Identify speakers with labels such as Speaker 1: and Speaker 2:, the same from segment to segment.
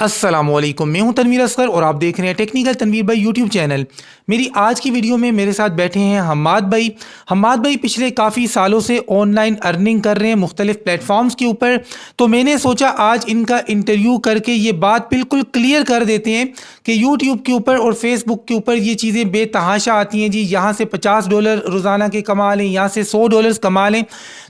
Speaker 1: अस्सलामुअलैकुम, मैं हूं तनवीर असगर और आप देख रहे हैं टेक्निकल तनवीर भाई यूट्यूब चैनल। मेरी आज की वीडियो में मेरे साथ बैठे हैं हम्माद भाई। हम्माद भाई पिछले काफ़ी सालों से ऑनलाइन अर्निंग कर रहे हैं मुख्तलिफ प्लेटफॉर्म्स के ऊपर। तो मैंने सोचा आज इनका इंटरव्यू करके ये बात बिल्कुल क्लियर कर देते हैं कि यूट्यूब के ऊपर और फेसबुक के ऊपर ये चीज़ें बेतहाशा आती हैं जी। यहाँ से $50 रोज़ाना के कमा लें, यहाँ से $100 कमा लें।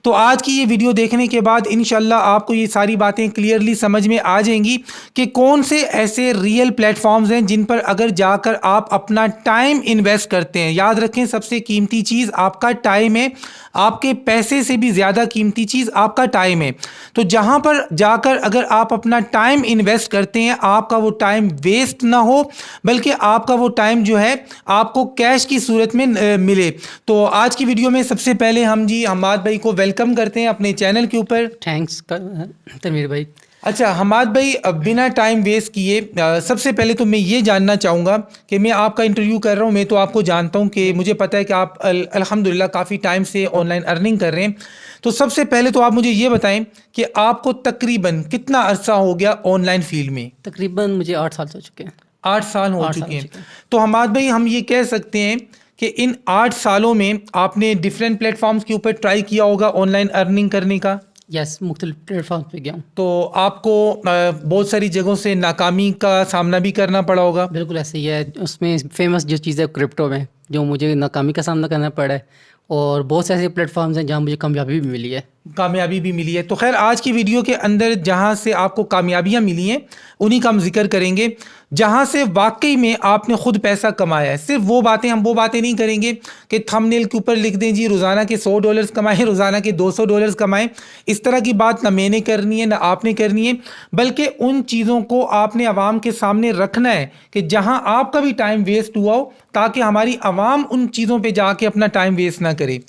Speaker 1: तो आज की ये वीडियो देखने के बाद इंशाल्लाह आपको ये सारी बातें क्लियरली समझ में आ जाएंगी कि कौन से ऐसे रियल प्लेटफॉर्म्स हैं जिन पर अगर जाकर आप अपना टाइम इन्वेस्ट करते हैं। याद रखें, सबसे कीमती चीज़ आपका टाइम है। आपके पैसे से भी ज़्यादा कीमती चीज़ आपका टाइम है। तो जहाँ पर जाकर अगर आप अपना टाइम इन्वेस्ट करते हैं, आपका वो टाइम वेस्ट ना हो, बल्कि आपका वो टाइम जो है आपको कैश की सूरत में मिले। तो आज की वीडियो में सबसे पहले हम जी हम्माद भाई को वेलकम करते हैं अपने चैनल के ऊपर।
Speaker 2: थैंक्स तनवीर भाई।
Speaker 1: अच्छा हम्माद भाई, बिना टाइम वेस्ट किए सबसे पहले तो मैं ये जानना चाहूँगा कि मैं आपका इंटरव्यू कर रहा हूँ, मैं तो आपको जानता हूँ कि मुझे पता है कि आप अल्हम्दुलिल्लाह काफ़ी टाइम से ऑनलाइन अर्निंग कर रहे हैं। तो सबसे पहले तो आप मुझे ये बताएं कि आपको तकरीबन कितना अरसा हो गया ऑनलाइन फील्ड में?
Speaker 2: तकरीबन मुझे 8 साल हो चुके हैं।
Speaker 1: 8 साल हो चुके हैं। तो हम्माद भाई, हम ये कह सकते हैं कि इन 8 सालों में आपने डिफरेंट प्लेटफॉर्म्स के ऊपर ट्राई किया होगा ऑनलाइन अर्निंग करने का?
Speaker 2: यस, मुख्तलिफ प्लेटफॉर्म पे गया हूँ।
Speaker 1: तो आपको बहुत सारी जगहों से नाकामी का सामना भी करना पड़ा होगा?
Speaker 2: बिल्कुल ऐसे ही है। उसमें फेमस जो चीज़ है क्रिप्टो में, जो मुझे नाकामी का सामना करना पड़ा है, और बहुत से ऐसे प्लेटफॉर्म्स हैं जहाँ मुझे कामयाबी भी मिली है।
Speaker 1: तो खैर आज की वीडियो के अंदर जहाँ से आपको कामयाबियाँ मिली हैं उन्हीं का हम जिक्र करेंगे, जहाँ से वाकई में आपने खुद पैसा कमाया है। सिर्फ वो बातें नहीं करेंगे कि थंबनेल के ऊपर लिख दें जी रोज़ाना के $100 कमाएं, रोज़ाना के $200 कमाएं। इस तरह की बात ना मैंने करनी है ना आपने करनी है, बल्कि उन चीज़ों को आपने आवाम के सामने रखना है कि जहाँ आपका भी टाइम वेस्ट हुआ हो, ताकि हमारी आवाम उन चीज़ों पर जाके अपना टाइम वेस्ट ना करे।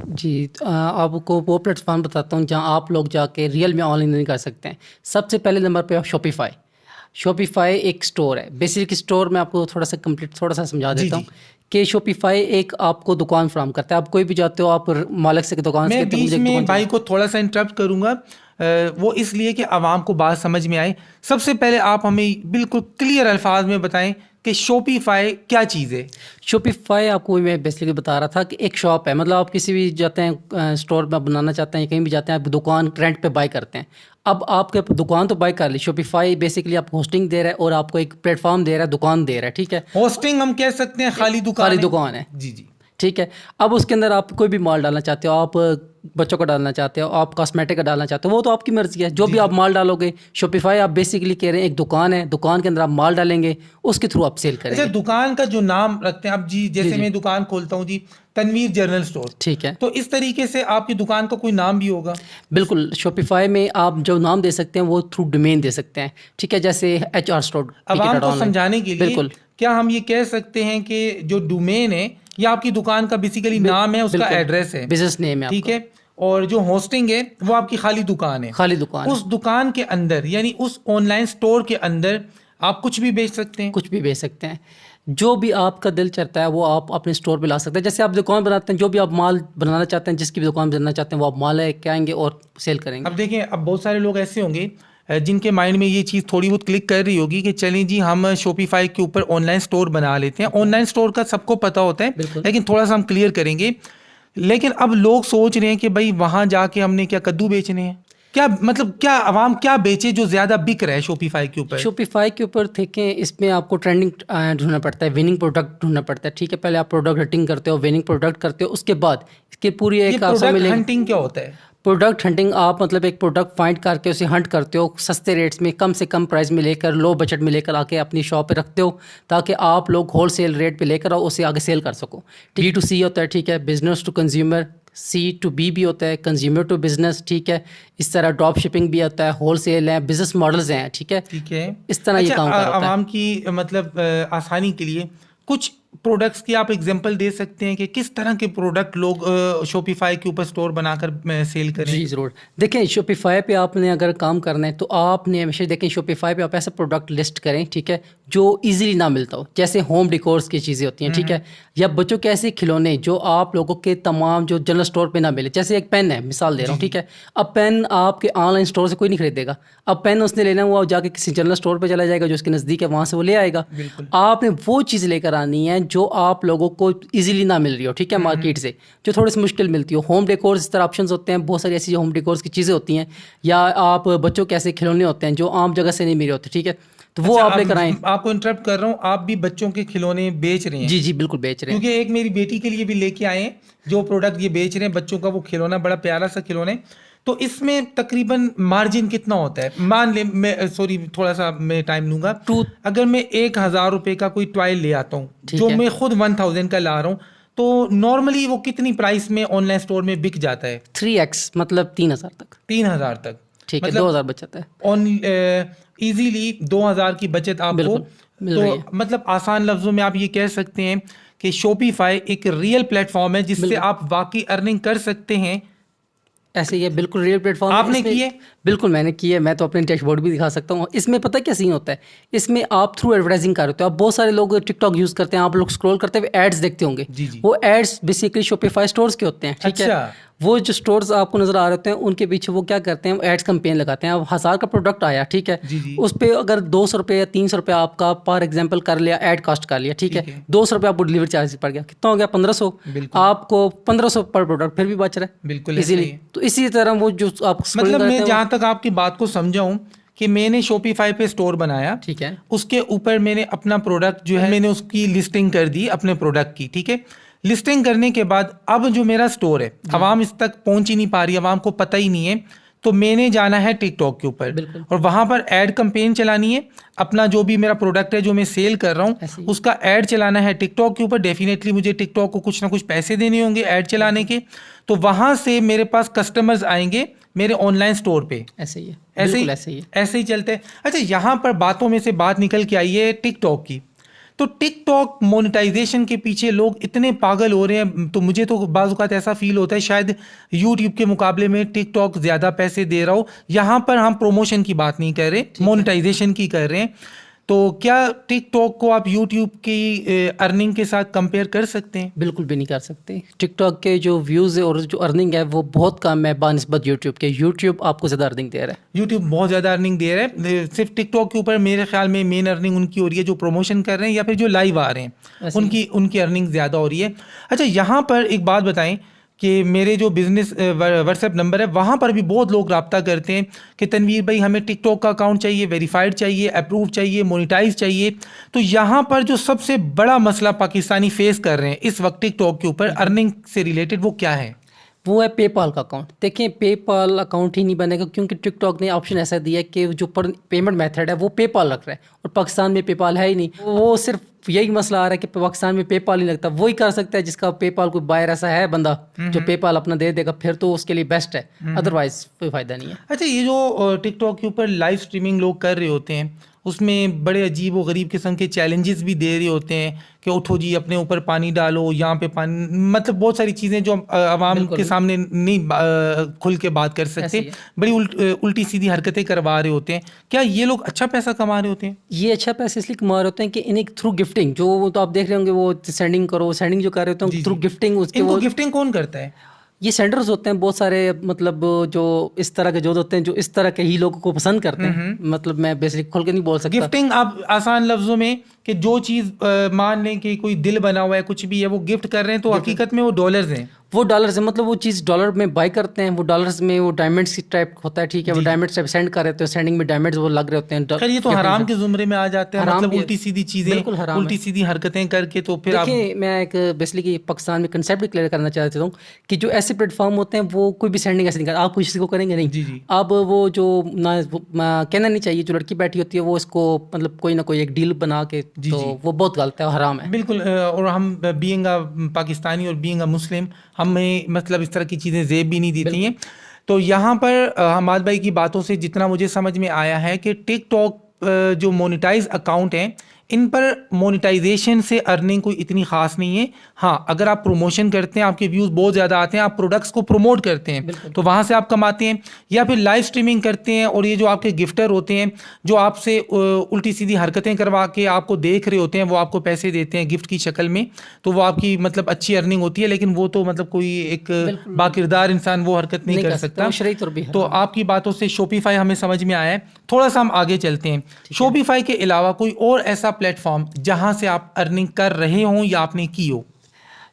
Speaker 2: जी, आपको वो प्लेटफॉर्म बताता हूँ जहाँ आप लोग जाके रियल में ऑनलाइन नहीं कर सकते हैं। सबसे पहले नंबर पे शॉपिफाई एक स्टोर है। बेसिक स्टोर में आपको थोड़ा सा समझा देता हूँ कि शॉपिफाई एक आपको दुकान फराहम करता है। आप कोई भी जाते हो, आप मालिक से दुकान से,
Speaker 1: मैं बीच में भाई को थोड़ा सा इंटरप्ट करूँगा, वो इसलिए कि आवाम को बात समझ में आए। सबसे पहले आप हमें बिल्कुल क्लियर अल्फाज में बताएं कि शॉपिफाई क्या चीज़ है?
Speaker 2: शॉपिफाई आपको मैं बेसिकली बता रहा था कि एक शॉप है। मतलब आप किसी भी जाते हैं, स्टोर में बनाना चाहते हैं, कहीं भी जाते हैं, आप दुकान रेंट पे बाय करते हैं। अब आपके दुकान तो बाय कर ली, शॉपिफाई बेसिकली आप होस्टिंग दे रहा है और आपको एक प्लेटफॉर्म दे रहा है, दुकान दे रहा है। ठीक है,
Speaker 1: होस्टिंग हम कह सकते हैं, खाली दुकान है। जी जी,
Speaker 2: ठीक है। अब उसके अंदर आप कोई भी माल डालना चाहते हो, आप बच्चों का डालना चाहते हो, आप कॉस्मेटिक का डालना चाहते हो, वो तो आपकी मर्जी है। जो भी आप माल डालोगे, शॉपिफाई आप बेसिकली कह रहे हैं एक दुकान है, दुकान के अंदर आप माल डालेंगे, उसके थ्रू आप सेल करेंगे।
Speaker 1: अच्छा, दुकान का जो नाम रखते हैं आप जी, जैसे मैं दुकान खोलता हूँ जी, तनवीर जनरल स्टोर, ठीक है, तो इस तरीके से आपकी दुकान का कोई नाम भी होगा?
Speaker 2: बिल्कुल, शॉपिफाई में आप जो नाम दे सकते हैं वो थ्रू डोमेन दे सकते हैं। ठीक है, जैसे HR स्टोर।
Speaker 1: आवाम को समझाने के लिए बिल्कुल, क्या हम ये कह सकते हैं कि जो डोमेन है या आपकी दुकान का बेसिकली नाम है, उसका एड्रेस है,
Speaker 2: बिजनेस नेम है,
Speaker 1: ठीक है, और जो होस्टिंग है वो आपकी खाली दुकान है। उस दुकान के अंदर, यानी उस ऑनलाइन स्टोर के अंदर आप कुछ भी बेच सकते हैं।
Speaker 2: जो भी आपका दिल चाहता है वो आप अपने स्टोर पे ला सकते हैं। जैसे आप दुकान बनाते हैं, जो भी आप माल बनाना चाहते हैं, जिसकी भी दुकान बनाना चाहते हैं, वो आप माल लेके आएंगे और सेल करेंगे।
Speaker 1: अब देखें, अब बहुत सारे लोग ऐसे होंगे जिनके माइंड में ये चीज़ थोड़ी बहुत क्लिक कर रही होगी कि चलें जी हम शॉपिफाई के ऊपर ऑनलाइन स्टोर बना लेते हैं। ऑनलाइन स्टोर का सबको पता होता है, लेकिन थोड़ा सा हम क्लियर करेंगे। लेकिन अब लोग सोच रहे हैं कि भाई वहाँ जाके हमने क्या कद्दू बेचने हैं? क्या मतलब, क्या आवाम क्या बेचे जो ज़्यादा बिक रहा है शॉपिफाई के ऊपर?
Speaker 2: देखें, इसमें आपको ट्रेंडिंग ढूंढना पड़ता है, विनिंग प्रोडक्ट ढूंढना पड़ता है। ठीक है, पहले आप प्रोडक्ट हंटिंग करते हो, विनिंग प्रोडक्ट करते हो, उसके बाद इसके पूरी एक
Speaker 1: हंटिंग क्या होता है?
Speaker 2: प्रोडक्ट हंटिंग, आप मतलब एक प्रोडक्ट फाइंड करके उसे हंट करते हो, सस्ते रेट्स में, कम से कम प्राइस में लेकर, लो बजट में लेकर आके अपनी शॉप पे रखते हो, ताकि आप लोग होलसेल रेट पे लेकर आओ, उसे आगे सेल कर सको। B2C होता है, ठीक है, बिजनेस टू कंज्यूमर। C2B भी होता है, कंज्यूमर टू बिजनेस। ठीक है, इस तरह ड्रॉप शिपिंग भी होता है, होलसेल है, बिजनेस मॉडल्स हैं। ठीक है,
Speaker 1: ठीक है,
Speaker 2: इस तरह ये काम करता है।
Speaker 1: आवाम की मतलब आसानी के लिए कुछ प्रोडक्ट्स की आप एग्जांपल दे सकते हैं कि किस तरह के प्रोडक्ट लोग शॉपिफाई के ऊपर स्टोर बनाकर सेल करें?
Speaker 2: जी ज़रूर। देखें शॉपिफ़ाई पे आपने अगर काम करना है तो आपने हमेशा देखें शॉपिफ़ाई पे आप ऐसा प्रोडक्ट लिस्ट करें, ठीक है, जो ईज़िली ना मिलता हो। जैसे होम डेकोर्स की चीज़ें होती हैं, ठीक है, या बच्चों के ऐसे खिलौने जो आप लोगों के तमाम जो जनरल स्टोर पे ना मिले। जैसे एक पेन है, मिसाल दे रहा हूँ, ठीक है। अब पेन आपके ऑनलाइन स्टोर से कोई नहीं खरीदेगा। अब पेन उसने लेना हुआ जाके किसी जनरल स्टोर पे चला जाएगा जो उसके नज़दीक है, वहाँ से वो ले आएगा। आपने वो चीज़ लेकर आनी है जो आप लोगों को ईज़िली ना मिल रही हो, ठीक है, मार्केट से, जो थोड़ी सी मुश्किल मिलती हो। होम डेकोर्स इस तरह ऑप्शंस होते हैं, बहुत सारी ऐसी होम डेकोर्स की चीज़ें होती हैं, या आप बच्चों के ऐसे खिलौने होते हैं जो आम जगह से नहीं मिल रहे होते, ठीक है, तो वो आप लेकर आएँ।
Speaker 1: आपको इंटरप्ट कर रहा हूँ, आप भी बच्चों के खिलौने बेच रहे हैं?
Speaker 2: जी, जी, बिल्कुल बेच रहे हैं।
Speaker 1: क्योंकि एक मेरी बेटी के लिए भी लेके आए हैं जो प्रोडक्ट ये बेच रहे हैं बच्चों का, वो खिलौना बड़ा प्यारा सा खिलौना है। तो इसमें तकरीबन मार्जिन कितना होता है? मान ले मैं थोड़ा सा मैं टाइम लूंगा। अगर मैं 1,000 रुपए का कोई टॉय ले आता हूँ जो मैं खुद 1,000 का ला रहा हूँ, तो नॉर्मली वो कितनी प्राइस में ऑनलाइन स्टोर में बिक जाता है?
Speaker 2: 3x मतलब 3,000 तक।
Speaker 1: 3,000 तक,
Speaker 2: ठीक है, 2,000 बचत है।
Speaker 1: ऑन इजीली 2,000 की बचत आपको तो मतलब आसान लफ्जों में आप ये कह सकते हैं कि शॉपिफाई एक रियल प्लेटफॉर्म है जिससे आप वाकई अर्निंग कर सकते हैं।
Speaker 2: ऐसे ही है, बिल्कुल रियल प्लेटफॉर्म।
Speaker 1: आपने किए?
Speaker 2: बिल्कुल मैंने किए, मैं तो अपने डैशबोर्ड भी दिखा सकता हूँ। इसमें पता क्या सीन होता है, इसमें आप थ्रू एडवर्टाइजिंग कर रहे हो। आप बहुत सारे लोग टिकटॉक यूज़ करते हैं, आप लोग स्क्रॉल करते हुए एड्स देखते होंगे। वो एड्स बेसिकली शॉपिफाई स्टोर्स के होते हैं, ठीक है। वो जो स्टोर्स आपको नजर आ रहे होते हैं उनके पीछे वो क्या करते हैं, एड्स कैंपेन लगाते हैं। अब 1,000 का प्रोडक्ट आया, ठीक है, उस पर अगर 200 रुपये या 300 रुपये आपका पर एग्जांपल कर लिया, एड कॉस्ट कर लिया, ठीक है, 200 रुपये आपको डिलीवरी चार्ज पड़ गया, कितना हो गया? 1,500। आपको 1,500 पर प्रोडक्ट फिर भी बच रहा है, बिल्कुल इजीली। तो इसी तरह वो जो आप
Speaker 1: मतलब मैं जहाँ तक आपकी बात को समझाऊं कि मैंने शॉपिफाई पे स्टोर बनाया,
Speaker 2: ठीक है,
Speaker 1: उसके ऊपर मैंने अपना प्रोडक्ट जो है मैंने उसकी लिस्टिंग कर दी अपने प्रोडक्ट की, ठीक है। लिस्टिंग करने के बाद अब जो मेरा स्टोर है अवाम इस तक पहुंच ही नहीं पा रही, अवाम को पता ही नहीं है, तो मैंने जाना है टिकटॉक के ऊपर और वहां पर एड कैंपेन चलानी है। अपना जो भी मेरा प्रोडक्ट है जो मैं सेल कर रहा हूँ उसका ऐड चलाना है टिकटॉक के ऊपर। डेफिनेटली मुझे टिकटॉक को कुछ ना कुछ पैसे देने होंगे ऐड चलाने के, तो वहां से मेरे पास कस्टमर्स आएंगे मेरे ऑनलाइन स्टोर पे।
Speaker 2: ऐसे ही है,
Speaker 1: ऐसे ही चलते हैं। अच्छा, यहाँ पर बातों में से बात निकल के आई है टिकटॉक की। तो टिकटॉक मोनेटाइजेशन के पीछे लोग इतने पागल हो रहे हैं, तो मुझे तो बाज़ औक़ात ऐसा फील होता है शायद यूट्यूब के मुकाबले में टिकटॉक ज़्यादा पैसे दे रहा हो। यहाँ पर हम प्रमोशन की बात नहीं कर रहे, मोनेटाइजेशन की कर रहे हैं। तो क्या टिकटॉक को आप यूट्यूब की अर्निंग के साथ कंपेयर कर सकते हैं?
Speaker 2: बिल्कुल भी नहीं कर सकते। टिकटॉक के जो व्यूज़ है और जो अर्निंग है वो बहुत कम है बानिस्बत यूट्यूब के। यूट्यूब आपको ज़्यादा अर्निंग दे रहा है,
Speaker 1: यूट्यूब बहुत ज़्यादा अर्निंग दे रहा है। सिर्फ टिकटॉक के ऊपर मेरे ख्याल में मेन अर्निंग उनकी हो रही है जो प्रमोशन कर रहे हैं या फिर जो लाइव आ रहे हैं, उनकी अर्निंग ज़्यादा हो रही है। अच्छा, यहाँ पर एक बात बताएं कि मेरे जो बिज़नेस व्हाट्सएप नंबर है वहाँ पर भी बहुत लोग रब्ता करते हैं कि तनवीर भाई हमें टिकटॉक का अकाउंट चाहिए, वेरीफाइड चाहिए, अप्रूव चाहिए, मोनेटाइज चाहिए। तो यहाँ पर जो सबसे बड़ा मसला पाकिस्तानी फेस कर रहे हैं इस वक्त टिकटॉक के ऊपर अर्निंग से रिलेटेड, वो क्या है?
Speaker 2: वो है पेपाल का अकाउंट। देखें पेपाल अकाउंट ही नहीं बनेगा क्योंकि टिकटॉक ने ऑप्शन ऐसा दिया है कि जो पेमेंट मेथड है वो पेपाल रख रहा है और पाकिस्तान में पेपाल है ही नहीं। वो सिर्फ यही मसला आ रहा है कि पाकिस्तान में पेपाल नहीं लगता। वही कर सकता है जिसका पेपाल कोई बायर ऐसा है बंदा जो पेपाल अपना दे देगा, फिर तो उसके लिए बेस्ट है, अदरवाइज कोई फायदा नहीं है।
Speaker 1: अच्छा, ये जो टिकटॉक के ऊपर लाइव स्ट्रीमिंग लोग कर रहे होते हैं उसमें बड़े अजीब व गरीब किस्म के चैलेंजेस भी दे रहे होते हैं कि उठो जी अपने ऊपर पानी डालो, यहाँ पे पानी, मतलब बहुत सारी चीज़ें जो आवाम के सामने नहीं खुल के बात कर सकते, बड़ी उल्टी सीधी हरकतें करवा रहे होते हैं। क्या ये लोग अच्छा पैसा कमा रहे होते हैं?
Speaker 2: ये अच्छा पैसा इसलिए कमा रहे होते हैं कि इन्हें थ्रू गिफ्टिंग, जो तो आप देख रहे होंगे वो सेंडिंग करो, सेंडिंग जो कर रहे होते हैं थ्रू गिफ्टिंग।
Speaker 1: इनको गिफ्टिंग कौन करता है?
Speaker 2: ये सेंडर्स होते हैं बहुत सारे, मतलब जो इस तरह के जो होते हैं जो इस तरह के ही लोगों को पसंद करते हैं। मतलब मैं बेसिकली खोल के नहीं बोल सकता।
Speaker 1: गिफ्टिंग आप आसान लफ्जों में कि जो चीज़ मान लें कि कोई दिल बना हुआ है, कुछ भी है, वो गिफ्ट कर रहे हैं तो हकीकत में वो डॉलर्स हैं। वो
Speaker 2: डॉलर्स है, मतलब वो चीज़ डॉलर में बाय करते हैं, वो डॉलर्स में वो डायमंड्स की टाइप होता है, ठीक है, वो डायमंड्स टाइप सेंड कर रहे होते हैं, सेंडिंग में डायमंड्स वो लग रहे होते हैं।
Speaker 1: खैर ये तो हराम के जुमरे में आ जाते हैं, मतलब उल्टी सीधी चीज़ें, उल्टी सीधी हरकतें करके। तो फिर
Speaker 2: देखिए मैं एक बेसिकली पाकिस्तान में कंसेप्ट भी क्लियर करना चाहता हूँ कि जो ऐसे प्लेटफॉर्म होते हैं वो कोई भी सेंडिंग ऐसे नहीं करता। आप किसी को करेंगे नहीं। अब वो जो ना कहना नहीं चाहिए, जो लड़की बैठी होती है वो इसको मतलब कोई ना कोई एक डील बना के, तो वो बहुत गलत है, हराम है
Speaker 1: बिल्कुल। और हम बीइंग अ पाकिस्तानी और बीइंग अ मुस्लिम, हमें मतलब इस तरह की चीज़ें ज़ेब भी नहीं देती हैं। तो यहाँ पर हमाद भाई की बातों से जितना मुझे समझ में आया है कि टिकटॉक जो मोनेटाइज अकाउंट हैं इन पर मोनेटाइजेशन से अर्निंग कोई इतनी खास नहीं है। हाँ, अगर आप प्रमोशन करते हैं, आपके व्यूज़ बहुत ज़्यादा आते हैं, आप प्रोडक्ट्स को प्रमोट करते हैं तो वहाँ से आप कमाते हैं, या फिर लाइव स्ट्रीमिंग करते हैं और ये जो आपके गिफ्टर होते हैं जो आपसे उल्टी सीधी हरकतें करवा के आपको देख रहे होते हैं, वो आपको पैसे देते हैं गिफ्ट की शक्ल में, तो वो आपकी मतलब अच्छी अर्निंग होती है। लेकिन वो तो मतलब कोई एक बाकिरदार इंसान वो हरकत नहीं कर सकता। तो आपकी बातों से शॉपिफाई हमें समझ में आया है। थोड़ा सा हम आगे चलते हैं। शॉपिफाई के अलावा कोई और ऐसा प्लेटफॉर्म जहां से आप अर्निंग कर रहे हों या आपने की हो?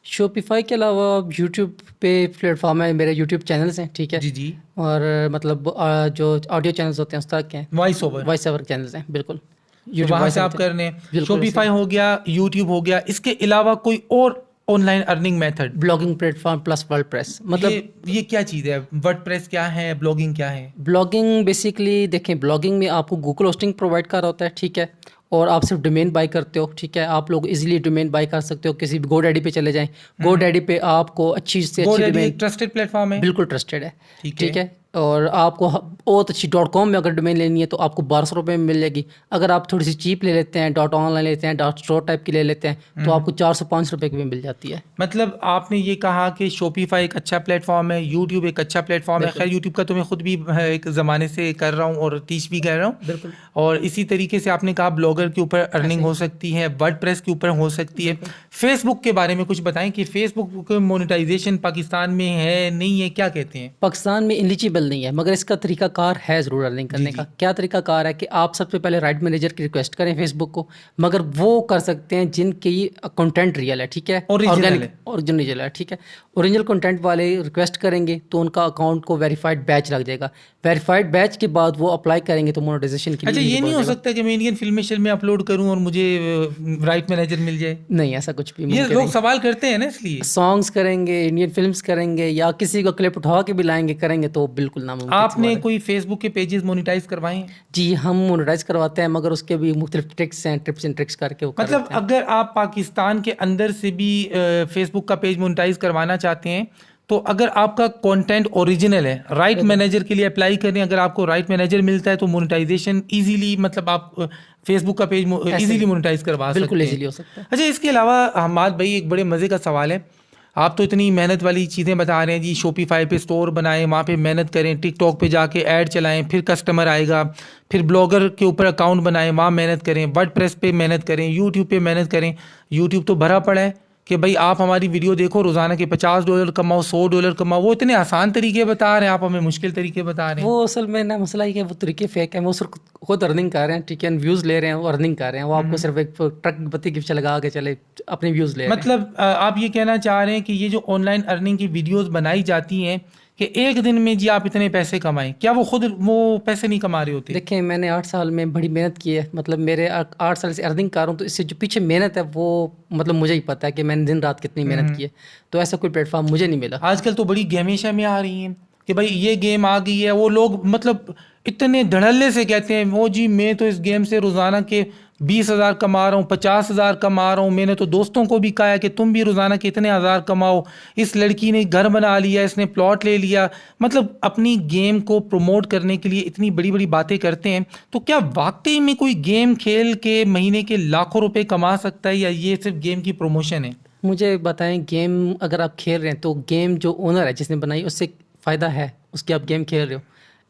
Speaker 2: शॉपिफाई के अलावा यूट्यूब पे प्लेटफॉर्म है, मेरे यूट्यूब चैनल्स हैं, ठीक है
Speaker 1: जी जी।
Speaker 2: और मतलब जो ऑडियो चैनल्स होते हैं उस तरह के हैं,
Speaker 1: वॉइस ओवर
Speaker 2: चैनल्स हैं, बिल्कुल।
Speaker 1: तो वहां से आप कर रहे हैं। शॉपिफाई हो गया, यूट्यूब हो गया, इसके अलावा कोई और online earning method?
Speaker 2: Blogging platform plus WordPress. मतलब
Speaker 1: ये क्या चीज़ है? वर्डप्रेस क्या है, ब्लॉगिंग क्या है?
Speaker 2: ब्लॉगिंग बेसिकली देखें, ब्लॉगिंग में आपको गूगल होस्टिंग प्रोवाइड कर रहा होता है, ठीक है, और आप सिर्फ डोमेन बाय करते हो, ठीक है। आप लोग इजीली डोमेन बाय कर सकते हो, किसी भी गोडैडी पे चले जाएं, गोडैडी पे आपको अच्छी से अच्छी डोमेन,
Speaker 1: ट्रस्टेड प्लेटफॉर्म है,
Speaker 2: बिल्कुल ट्रस्टेड है, ठीक है। और आपको बहुत अच्छी .com में अगर डोमेन लेनी है तो आपको 1200 रुपये में मिल जाएगी। अगर आप थोड़ी सी चीप ले लेते हैं, .online लेते हैं, .store टाइप की ले लेते हैं, तो आपको 400-500 रुपये की भी मिल जाती है।
Speaker 1: मतलब आपने ये कहा कि शॉपिफाई एक अच्छा प्लेटफॉर्म है, यूट्यूब एक अच्छा प्लेटफॉर्म है। खैर यूट्यूब का तो मैं खुद भी एक ज़माने से कर रहा हूँ और टीच भी कर रहा हूँ,
Speaker 2: बिल्कुल।
Speaker 1: और इसी तरीके से आपने कहा ब्लॉगर के ऊपर अर्निंग हो सकती है, वर्डप्रेस के ऊपर हो सकती है। फेसबुक के बारे में कुछ बताएं कि फेसबुक मोनेटाइजेशन पाकिस्तान में है नहीं है, क्या कहते हैं?
Speaker 2: पाकिस्तान में एलिजिबल नहीं है, मगर इसका तरीकाकार है ज़रूर अर्निंग करने का। क्या तरीकाकार है कि आप सबसे पहले राइट मैनेजर की रिक्वेस्ट करें फेसबुक को, मगर वो कर सकते हैं जिनकी कंटेंट रियल है, ठीक है, ओरिजिनल है, ठीक है। ओरिजिनल कंटेंट वाले रिक्वेस्ट करेंगे तो उनका अकाउंट को वेरीफाइड बैच लग जाएगा। वेरीफाइड बैच के बाद वो अप्लाई करेंगे तो मोनेटाइजेशन के लिए।
Speaker 1: अच्छा, ये नहीं हो सकता कि मैं इंडियन फिल्म में अपलोड करूं और मुझे राइट मैनेजर मिल जाए?
Speaker 2: नहीं, ऐसा कुछ भी।
Speaker 1: ये लोग सवाल करते हैं ना, इसलिए
Speaker 2: सॉन्ग्स करेंगे, इंडियन फिल्म्स करेंगे, या किसी को क्लिप उठा के भी लाएंगे, करेंगे तो बिल्कुल नामुमकिन।
Speaker 1: आपने कोई फेसबुक के पेजेस मोनेटाइज करवाए हैं?
Speaker 2: जी, हम मोनेटाइज करवाते हैं, मगर उसके भी मुख्तलिफ ट्रिक्स हैं, टिप्स एंड ट्रिक्स करके वो
Speaker 1: मतलब अगर आप पाकिस्तान के अंदर से भी फेसबुक का पेज मोनेटाइज करवाना चाहते हैं, तो अगर आपका कंटेंट ओरिजिनल है, राइट मैनेजर के लिए अप्लाई करें। अगर आपको राइट मैनेजर मिलता है तो मोनेटाइजेशन इजीली, मतलब आप फेसबुक का पेज इजीली मोनेटाइज करवा सकते हैं,
Speaker 2: बिल्कुल इजीली हो सकता है।
Speaker 1: अच्छा, इसके अलावा हमाद भाई एक बड़े मज़े का सवाल है। आप तो इतनी मेहनत वाली चीज़ें बता रहे हैं जी, शॉपिफाई पे स्टोर बनाएं, वहाँ पे मेहनत करें, टिकटॉक पे जाके ऐड चलाएं, फिर कस्टमर आएगा, फिर ब्लॉगर के ऊपर अकाउंट बनाएं, वहाँ मेहनत करें, वर्डप्रेस पे मेहनत करें, यूट्यूब पे मेहनत करें। यूट्यूब तो भरा पड़ा है कि भाई आप हमारी वीडियो देखो, रोज़ाना के $50 कमाओ, $100 कमाओ। वो इतने आसान तरीके बता रहे हैं, आप हमें मुश्किल तरीके बता रहे हैं।
Speaker 2: वो असल में ना मसला ही है, वो तरीके फेक है। वो सिर्फ खुद अर्निंग कर रहे हैं, ठीक है, व्यूज़ ले रहे हैं, वो अर्निंग कर रहे हैं। वो आपको सिर्फ एक ट्रक बत्ती गिफ्ट लगा के चले अपने व्यूज़ ले रहे हैं।
Speaker 1: मतलब आप ये कहना चाह रहे हैं कि ये जो ऑनलाइन अर्निंग की वीडियोस बनाई जाती हैं कि एक दिन में जी आप इतने पैसे कमाएं, क्या वो खुद वो पैसे नहीं कमा रहे होते?
Speaker 2: देखें, मैंने 8 साल में बड़ी मेहनत की है, मतलब मेरे 8 साल से अर्निंग कर रहा हूँ, तो इससे जो पीछे मेहनत है वो मतलब मुझे ही पता है कि मैंने दिन रात कितनी मेहनत की है। तो ऐसा कोई प्लेटफॉर्म मुझे नहीं मिला।
Speaker 1: आजकल तो बड़ी गेमें में आ रही हैं कि भाई ये गेम आ गई है, वो लोग मतलब इतने धड़ल्ले से कहते हैं वो जी मैं तो इस गेम से रोज़ाना के 20,000 कमा रहा हूँ, 50,000 कमा रहा हूँ। मैंने तो दोस्तों को भी कहा है कि तुम भी रोज़ाना के इतने हज़ार कमाओ। इस लड़की ने घर बना लिया, इसने प्लॉट ले लिया, मतलब अपनी गेम को प्रमोट करने के लिए इतनी बड़ी बड़ी बातें करते हैं। तो क्या वाकई में कोई गेम खेल के महीने के लाखों रुपए कमा सकता है, या ये सिर्फ गेम की प्रमोशन है?
Speaker 2: मुझे बताएं, गेम अगर आप खेल रहे हैं तो गेम जो ओनर है जिसने बनाई उससे फ़ायदा है, उसकी आप गेम खेल रहे हो,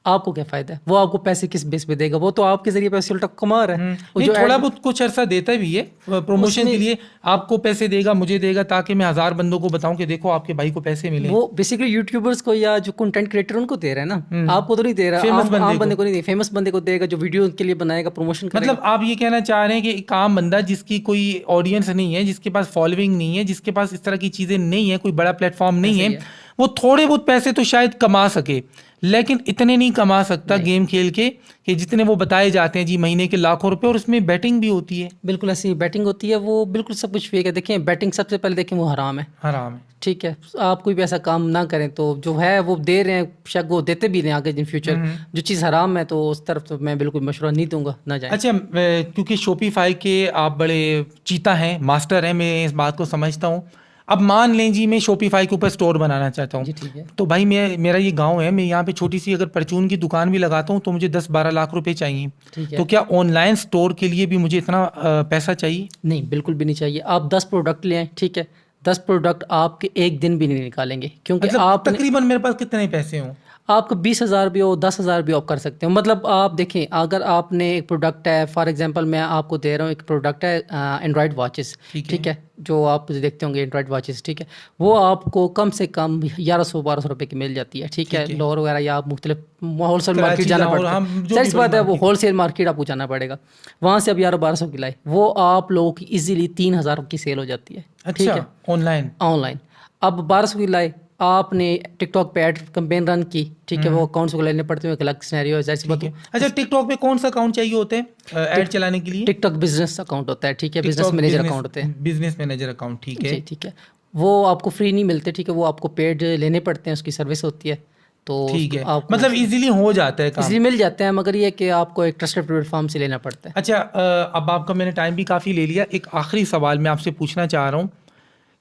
Speaker 2: आपको क्या फ़ायदा है? वो आपको पैसे किस बेस पे देगा? वो तो आपके जरिए पैसे उल्टा कमा रहा है।
Speaker 1: नहीं, थोड़ा बहुत कुछ अर्सा देता भी है प्रमोशन के लिए, आपको पैसे देगा, मुझे देगा, ताकि मैं 1000 बंदों को बताऊं कि देखो आपके भाई को पैसे मिले।
Speaker 2: वो बेसिकली यूट्यूबर्स को या जो कंटेंट क्रिएटर उनको दे रहा है ना, आपको तो नहीं दे रहा। आम बंदे को नहीं दे, फेमस बंदे को देगा जो वीडियो के लिए बनाएगा, प्रमोशन करेगा।
Speaker 1: मतलब आप ये कहना चाह रहे हैं कि एक आम बंदा जिसकी कोई ऑडियंस नहीं है, जिसके पास फॉलोइंग नहीं है, जिसके पास इस तरह की चीजें नहीं है, कोई बड़ा प्लेटफॉर्म नहीं है, वो थोड़े बहुत पैसे तो शायद कमा सके, लेकिन इतने नहीं कमा सकता गेम खेल के कि जितने वो बताए जाते हैं जी महीने के लाखों रुपए। और उसमें बैटिंग भी होती है।
Speaker 2: बिल्कुल ऐसी बैटिंग होती है, वो बिल्कुल सब कुछ फेक है। देखें, बैटिंग सबसे पहले देखें वो हराम है,
Speaker 1: हराम है,
Speaker 2: ठीक है। आप कोई भी ऐसा काम ना करें, तो जो है वो दे रहे हैं, शायद वो देते भी नहीं आगे इन फ्यूचर। जो चीज़ हराम है तो उस तरफ तो मैं बिल्कुल मशवरा नहीं दूंगा, ना जाए।
Speaker 1: अच्छा, क्योंकि शॉपिफाई के आप बड़े चीता हैं, मास्टर हैं, मैं इस बात को समझता हूँ। अब मान लें जी मैं शॉपिफाई के ऊपर स्टोर बनाना चाहता हूँ,
Speaker 2: जी ठीक है।
Speaker 1: तो भाई मेरा ये गांव है, मैं यहाँ पे छोटी सी अगर परचून की दुकान भी लगाता हूँ तो मुझे 10-12 लाख रुपए चाहिए।
Speaker 2: ठीक है।
Speaker 1: तो क्या ऑनलाइन स्टोर के लिए भी मुझे इतना पैसा चाहिए?
Speaker 2: नहीं, बिल्कुल भी नहीं चाहिए। आप 10 प्रोडक्ट ले आएँ, ठीक है, 10 प्रोडक्ट आपके एक दिन भी नहीं निकालेंगे, क्योंकि
Speaker 1: मतलब
Speaker 2: आपने
Speaker 1: तकरीबन मेरे पास कितने पैसे हों?
Speaker 2: आपको 20,000 भी हो, 10,000 भी आप कर सकते हो। मतलब आप देखें, अगर आपने एक प्रोडक्ट है, फॉर एग्जांपल मैं आपको दे रहा हूँ, एक प्रोडक्ट है एंड्रॉयड वॉचेस, ठीक है, जो आप देखते होंगे एंड्रॉयड वॉचेस, ठीक है, वो आपको कम से कम 1100-1200 रुपये की मिल जाती है, ठीक है। लोअर वगैरह या आप मुख्तलिफ होलसेल मार्केट जाना पड़ता है, जाहिर बात है वो होलसेल मार्केट आपको जाना पड़ेगा, वहाँ से अब 1100-1200 की लाए, वो आप लोगों की ईजिली 3,000 की सेल हो जाती है, ठीक है, ऑनलाइन। अब 1200 की लाए, आपने टिकटॉक पे ऐड कैंपेन रन की, ठीक है, वो अकाउंट्स को लेने पड़ते हैं, एक अलग सिनेरियो है, जैसे बात है।
Speaker 1: अच्छा, टिकटॉक पे कौन सा अकाउंट चाहिए होते हैं ऐड चलाने के लिए?
Speaker 2: टिकटॉक बिजनेस अकाउंट होता है, ठीक है, बिजनेस मैनेजर अकाउंट होते हैं,
Speaker 1: बिजनेस मैनेजर अकाउंट, ठीक है,
Speaker 2: ठीक है। वो आपको फ्री नहीं मिलते, ठीक है, वो आपको पेड लेने पड़ते हैं, उसकी सर्विस होती है, तो
Speaker 1: ठीक है, मतलब इजीली हो जाता है काम,
Speaker 2: इजीली मिल जाते हैं, मगर ये कि आपको एक ट्रस्टेड प्लेटफॉर्म से लेना पड़ता है।
Speaker 1: अच्छा, अब आपका मैंने टाइम भी काफ़ी ले लिया, एक आखिरी सवाल मैं आपसे पूछना चाह रहा हूँ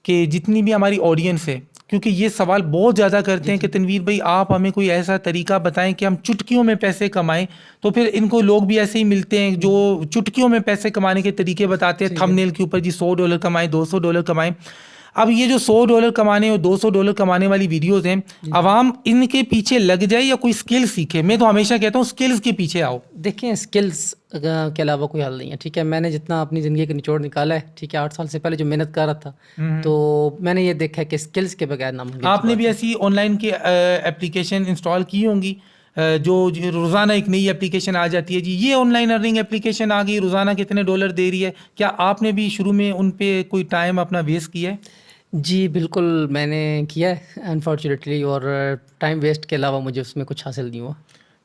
Speaker 1: कि जितनी भी हमारी ऑडियंस है, क्योंकि ये सवाल बहुत ज़्यादा करते हैं कि तनवीर भाई आप हमें कोई ऐसा तरीका बताएं कि हम चुटकियों में पैसे कमाएं, तो फिर इनको लोग भी ऐसे ही मिलते हैं जो चुटकियों में पैसे कमाने के तरीके बताते हैं, थंबनेल के ऊपर जी $100 कमाएं, $200 कमाएं। अब ये जो $100 कमाने और $200 कमाने वाली वीडियोस हैं, अवाम इनके पीछे लग जाए या कोई स्किल सीखे? मैं तो हमेशा कहता हूँ स्किल्स के पीछे आओ।
Speaker 2: देखें, स्किल्स के अलावा कोई हल नहीं है, ठीक है। मैंने जितना अपनी ज़िंदगी का निचोड़ निकाला है, ठीक है, 8 साल से पहले जो मेहनत कर रहा था, तो मैंने ये देखा है कि स्किल्स के बगैर नामुमकिन।
Speaker 1: आपने भी ऐसी ऑनलाइन की एप्लीकेशन इंस्टॉल की होंगी, जो रोज़ाना एक नई एप्लीकेशन आ जाती है जी, ये ऑनलाइन अर्निंग एप्लीकेशन आ गई, रोज़ाना कितने डॉलर दे रही है, क्या आपने भी शुरू में उन पे कोई टाइम अपना वेस्ट किया है?
Speaker 2: जी बिल्कुल, मैंने किया है अनफॉर्चुनेटली, और टाइम वेस्ट के अलावा मुझे उसमें कुछ हासिल नहीं हुआ।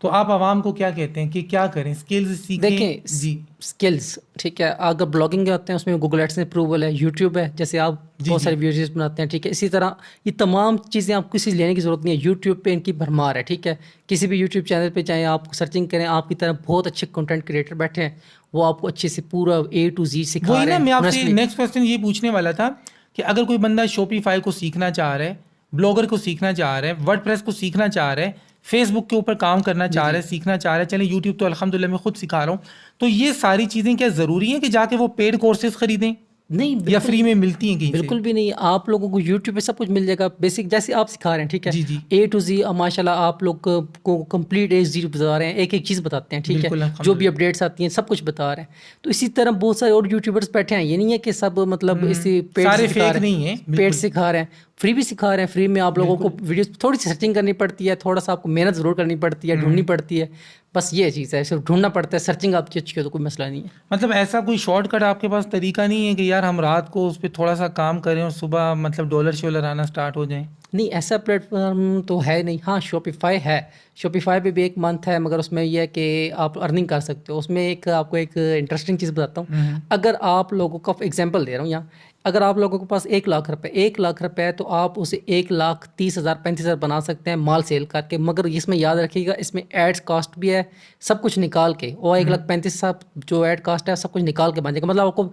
Speaker 1: तो आप आवाम को क्या कहते हैं कि क्या करें, स्किल्स सीखें?
Speaker 2: देखें
Speaker 1: जी,
Speaker 2: स्किल्स, ठीक है, अगर ब्लॉगिंग करते हैं उसमें गूगल एड्स अप्रूवल है, यूट्यूब है, जैसे आप बहुत सारे वीडियोस बनाते हैं, ठीक है, इसी तरह ये तमाम चीज़ें आपको किसी लेने की ज़रूरत नहीं है, यूट्यूब पे इनकी भरमार है, ठीक है। किसी भी यूट्यूब चैनल पे चाहे आप सर्चिंग करें, आपकी तरह बहुत अच्छे कंटेंट क्रिएटर बैठे हैं, वो आपको अच्छे से पूरा A to Z सिखा रहे हैं।
Speaker 1: मैं आपसे नेक्स्ट क्वेश्चन ये पूछने वाला था कि अगर कोई बंदा शॉपिफाई को सीखना चाह रहा है, ब्लॉगर को सीखना चाह रहा है, वर्डप्रेस को सीखना चाह रहा है, फेसबुक के ऊपर काम करना चाह रहा है, सीखना चाह रहा है, चले यूट्यूब तो अल्हम्दुलिल्लाह मैं खुद सिखा रहा हूँ, तो ये सारी चीज़ें क्या ज़रूरी हैं कि जाके वो पेड कोर्सेज खरीदें
Speaker 2: नहीं,
Speaker 1: या फ्री में मिलती हैं कहीं से?
Speaker 2: बिल्कुल भी नहीं। आप लोगों को यूट्यूब पे सब कुछ मिल जाएगा, बेसिक जैसे आप सिखा रहे हैं, ठीक है,
Speaker 1: जी जी,
Speaker 2: A to Z माशाल्लाह आप लोग को कंप्लीट A to Z बता रहे हैं, एक एक चीज़ बताते हैं, ठीक है, जो भी अपडेट्स आती हैं सब कुछ बता रहे हैं। तो इसी तरह बहुत सारे और यूट्यूबर्स बैठे हैं, ये नहीं है कि सब मतलब इसी पेड सिखा रहे हैं, पेड सिखा रहे हैं, फ्री भी सिखा रहे हैं। फ्री में आप लोगों को वीडियोस थोड़ी सी सर्चिंग करनी पड़ती है, थोड़ा सा आपको मेहनत ज़रूर करनी पड़ती है, ढूंढनी पड़ती है, बस ये चीज़ है, सिर्फ ढूंढना पड़ता है, सर्चिंग आपकी अच्छी हो तो कोई मसला नहीं है।
Speaker 1: मतलब ऐसा कोई शॉर्टकट आपके पास तरीका नहीं है कि यार हम रात को उस पर थोड़ा सा काम करें और सुबह मतलब डॉलर शॉलर आना स्टार्ट हो जाए?
Speaker 2: नहीं, ऐसा प्लेटफॉर्म तो है नहीं। हाँ, शॉपिफाई है, शॉपिफाई पे भी एक मंथ है, मगर उसमें यह है कि आप अर्निंग कर सकते हो उसमें। एक आपको एक इंटरेस्टिंग चीज़ बताता हूँ, अगर आप लोगों का एग्जांपल दे रहा हूँ यहाँ, अगर आप लोगों के पास 1 लाख रुपए है तो आप उसे 1,30,000-35,000 बना सकते हैं माल सेल करके, मगर इसमें याद रखिएगा इसमें एड्स कॉस्ट भी है, सब कुछ निकाल के, और 1,35,000 जो एड कॉस्ट है सब कुछ निकाल के बन जाएगा। मतलब आपको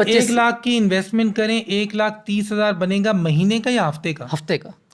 Speaker 1: 1 लाख की इन्वेस्टमेंट करें, 1,30,000 बनेगा महीने का या हफ्ते का?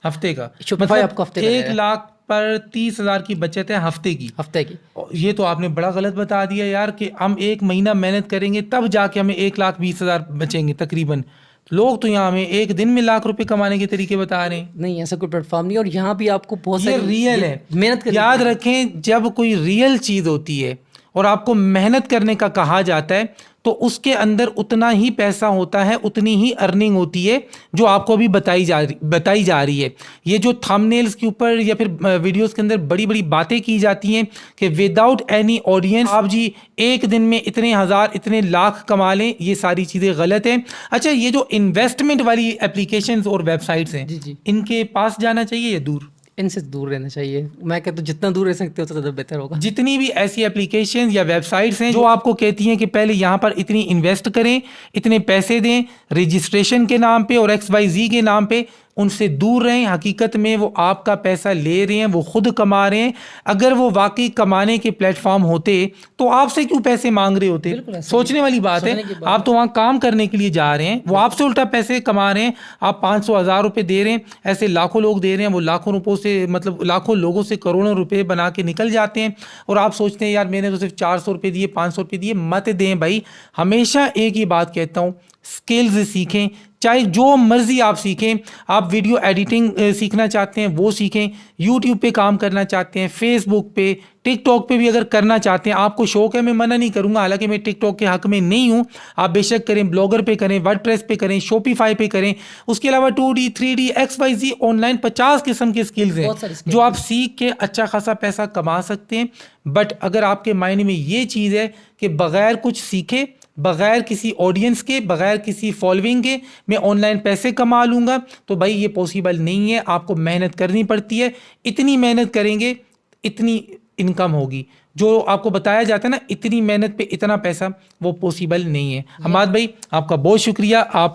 Speaker 1: हफ्ते का।
Speaker 2: शॉपिफाई आपको हफ्ते का
Speaker 1: 1 लाख पर 30,000 की बचत है हफ्ते की। ये तो आपने बड़ा गलत बता दिया यार कि हम 1 महीना मेहनत करेंगे तब जाके हमें 1,20,000 बचेंगे तकरीबन। लोग तो यहाँ हमें 1 दिन में लाख रुपए कमाने के तरीके बता रहे हैं।
Speaker 2: नहीं, ऐसा कोई प्लेटफॉर्म नहीं, और यहाँ भी आपको बहुत
Speaker 1: ये रियल है,
Speaker 2: मेहनत
Speaker 1: याद रखें, जब कोई रियल चीज़ होती है और आपको मेहनत करने का कहा जाता है तो उसके अंदर उतना ही पैसा होता है, उतनी ही अर्निंग होती है जो आपको अभी बताई जा रही है। ये जो थंबनेल्स के ऊपर या फिर वीडियोस के अंदर बड़ी बड़ी बातें की जाती हैं कि विदाउट एनी ऑडियंस आप जी 1 दिन में इतने हज़ार इतने लाख कमा लें, ये सारी चीज़ें गलत हैं। अच्छा, ये जो इन्वेस्टमेंट वाली एप्लीकेशंस और वेबसाइट्स हैं, इनके पास जाना चाहिए या दूर?
Speaker 2: इनसे दूर रहना चाहिए। मैं कहता हूँ जितना दूर रह सकते हो तो ज़्यादा बेहतर होगा।
Speaker 1: जितनी भी ऐसी एप्लीकेशन या वेबसाइट्स हैं जो आपको कहती हैं कि पहले यहाँ पर इतनी इन्वेस्ट करें, इतने पैसे दें रजिस्ट्रेशन के नाम पे और XYZ के नाम पे, उनसे दूर रहें। हकीकत में वो आपका पैसा ले रहे हैं, वो खुद कमा रहे हैं। अगर वो वाकई कमाने के प्लेटफॉर्म होते तो आपसे क्यों पैसे मांग रहे होते? सोचने वाली बात है। आप तो वहाँ काम करने के लिए जा रहे हैं, वो आपसे उल्टा पैसे कमा रहे हैं। आप 500-1000 रुपये दे रहे हैं, ऐसे लाखों लोग दे रहे हैं। वो लाखों रुपयों से मतलब लाखों लोगों से करोड़ों रुपए बना के निकल जाते हैं और आप सोचते हैं यार मैंने तो सिर्फ 400 रुपये दिए, 500 रुपये दिए। मत दें भाई। हमेशा एक ही बात कहता हूँ, स्किल्स सीखें, चाहे जो मर्जी आप सीखें। आप वीडियो एडिटिंग सीखना चाहते हैं वो सीखें, यूट्यूब पे काम करना चाहते हैं, फेसबुक पे, टिकटॉक पे भी अगर करना चाहते हैं, आपको शौक है, मैं मना नहीं करूंगा। हालांकि मैं टिकटॉक के हक में नहीं हूं, आप बेशक करें, ब्लॉगर पे करें, वर्डप्रेस पे करें, शॉपिफाई पे करें। उसके अलावा 2D 3D XYZ ऑनलाइन 50 किस्म के स्किल्स हैं जो आप सीख के अच्छा खासा पैसा कमा सकते हैं। बट अगर आपके माइंड में ये चीज़ है कि बगैर कुछ सीखे, बगैर किसी ऑडियंस के, बगैर किसी फॉलोइंग के मैं ऑनलाइन पैसे कमा लूँगा, तो भाई ये पॉसिबल नहीं है। आपको मेहनत करनी पड़ती है। इतनी मेहनत करेंगे इतनी इनकम होगी। जो आपको बताया जाता है ना, इतनी मेहनत पे इतना पैसा, वो पॉसिबल नहीं है। हमाद भाई आपका बहुत शुक्रिया, आप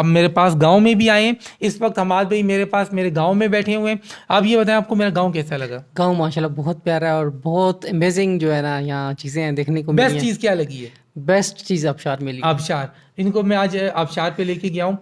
Speaker 1: मेरे पास गांव में भी आए हैं। इस वक्त हमाद भाई मेरे पास मेरे गांव में बैठे हुए हैं। आप ये बताएं आपको मेरा गांव कैसा लगा?
Speaker 2: गांव माशाल्लाह बहुत प्यारा है और बहुत अमेजिंग जो है ना, यहाँ चीज़ें हैं देखने को मिली
Speaker 1: बेस्ट
Speaker 2: हैं।
Speaker 1: चीज़ क्या लगी है?
Speaker 2: बेस्ट चीज़ आबशार मिली।
Speaker 1: आबशार, इनको मैं आज आबशार पे लेके गया हूँ।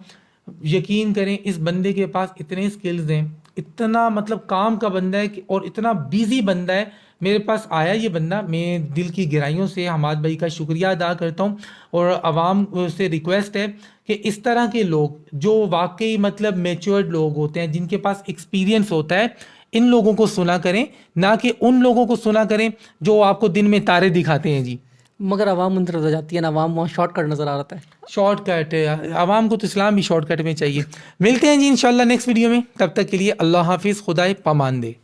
Speaker 1: यकीन करें इस बंदे के पास इतने स्किल्स हैं, इतना मतलब काम का बंदा है और इतना बिजी बंदा है। मेरे पास आया ये बंदा, मैं दिल की गहराइयों से हमाद भाई का शुक्रिया अदा करता हूँ और आवाम से रिक्वेस्ट है कि इस तरह के लोग जो वाकई मतलब मैच्योर्ड लोग होते हैं, जिनके पास एक्सपीरियंस होता है, इन लोगों को सुना करें, ना कि उन लोगों को सुना करें जो आपको दिन में तारे दिखाते हैं जी।
Speaker 2: मगर आवाम अंदर हो जाती है ना, आवाम वहाँ शॉर्टकट नज़र आ रहा है।
Speaker 1: शॉर्टकट है, आवाम को तो इस्लाम भी शॉर्टकट में चाहिए। मिलते हैं जी इंशाल्लाह नेक्स्ट वीडियो में। तब तक के लिए अल्लाह हाफिज़, खुदाए पामान दे।